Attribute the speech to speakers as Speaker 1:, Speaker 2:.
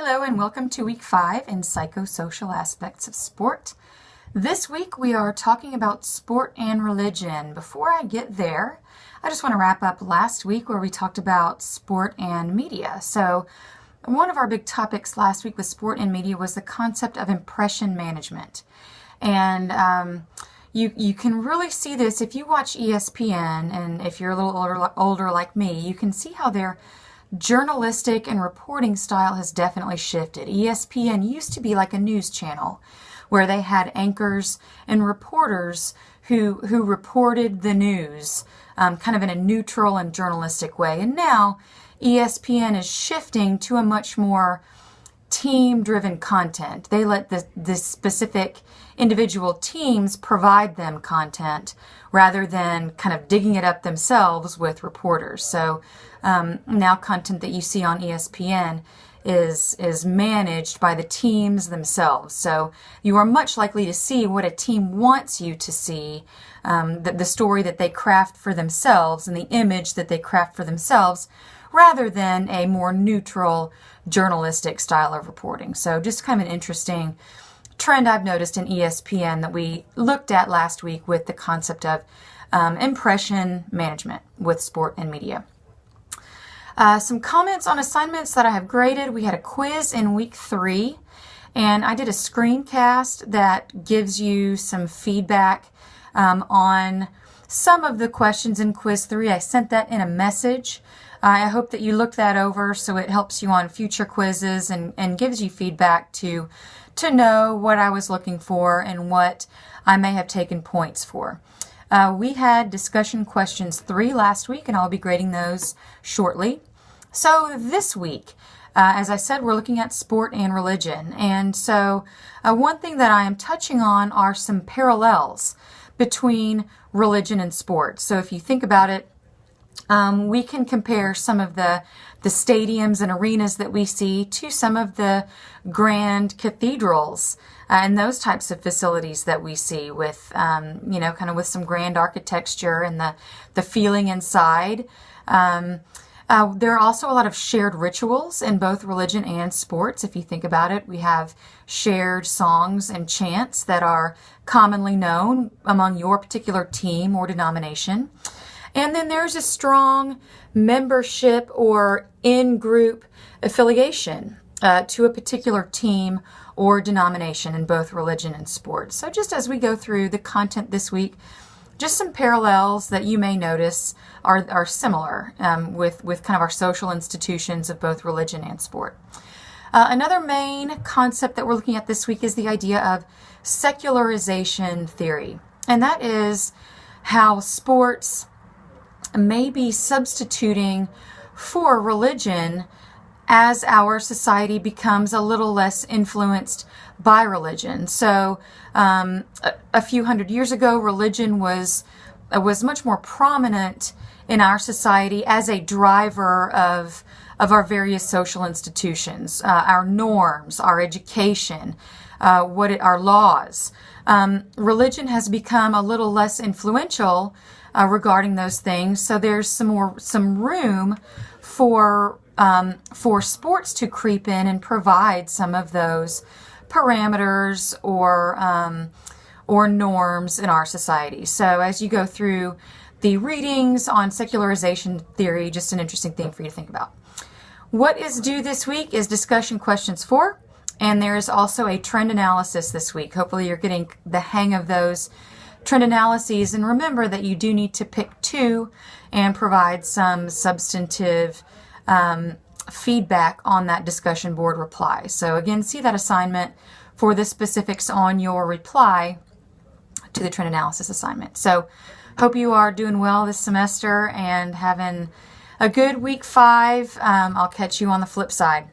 Speaker 1: Hello and welcome to week 5 in psychosocial aspects of sport. This week we are talking about sport and religion. Before I get there, I just want to wrap up last week where we talked about sport and media. So one of our big topics last week with sport and media was the concept of impression management. And you can really see this if you watch ESPN, and if you're a little older like me, you can see how their journalistic and reporting style has definitely shifted. ESPN used to be like a news channel where they had anchors and reporters who reported the news kind of in a neutral and journalistic way. And now ESPN is shifting to a much more team-driven content. They let the specific individual teams provide them content rather than kind of digging it up themselves with reporters. So now content that you see on ESPN is managed by the teams themselves. So you are much likely to see what a team wants you to see, the story that they craft for themselves and the image that they craft for themselves, rather than a more neutral journalistic style of reporting. So just kind of an interesting trend I've noticed in ESPN that we looked at last week with the concept of impression management with sport and media. Some comments on assignments that I have graded. We had a quiz in week 3, and I did a screencast that gives you some feedback on some of the questions in quiz 3. I sent that in a message. I hope that you looked that over so it helps you on future quizzes and gives you feedback to know what I was looking for and what I may have taken points for. We had discussion questions 3 last week, and I'll be grading those shortly. So this week, as I said, we're looking at sport and religion. And so one thing that I am touching on are some parallels between religion and sports. So if you think about it, we can compare some of the stadiums and arenas that we see to some of the grand cathedrals and those types of facilities that we see with, kind of with some grand architecture and the feeling inside. There are also a lot of shared rituals in both religion and sports. If you think about it, we have shared songs and chants that are commonly known among your particular team or denomination. And then there's a strong membership or in-group affiliation to a particular team or denomination in both religion and sports. So just as we go through the content this week, just some parallels that you may notice are similar with kind of our social institutions of both religion and sport. Another main concept that we're looking at this week is the idea of secularization theory. And that is how sports may be substituting for religion as our society becomes a little less influenced by religion. So a few hundred years ago, religion was much more prominent in our society as a driver of our various social institutions, our norms, our education, our laws. Religion has become a little less influential regarding those things, so there's some room for sports to creep in and provide some of those parameters or norms in our society. So as you go through the readings on secularization theory, just an interesting thing for you to think about. What is due this week is discussion questions 4, and there is also a trend analysis this week. Hopefully you're getting the hang of those trend analyses, and remember that you do need to pick 2 and provide some substantive feedback on that discussion board reply. So again, see that assignment for the specifics on your reply to the trend analysis assignment. So hope you are doing well this semester and having a good week 5. I'll catch you on the flip side.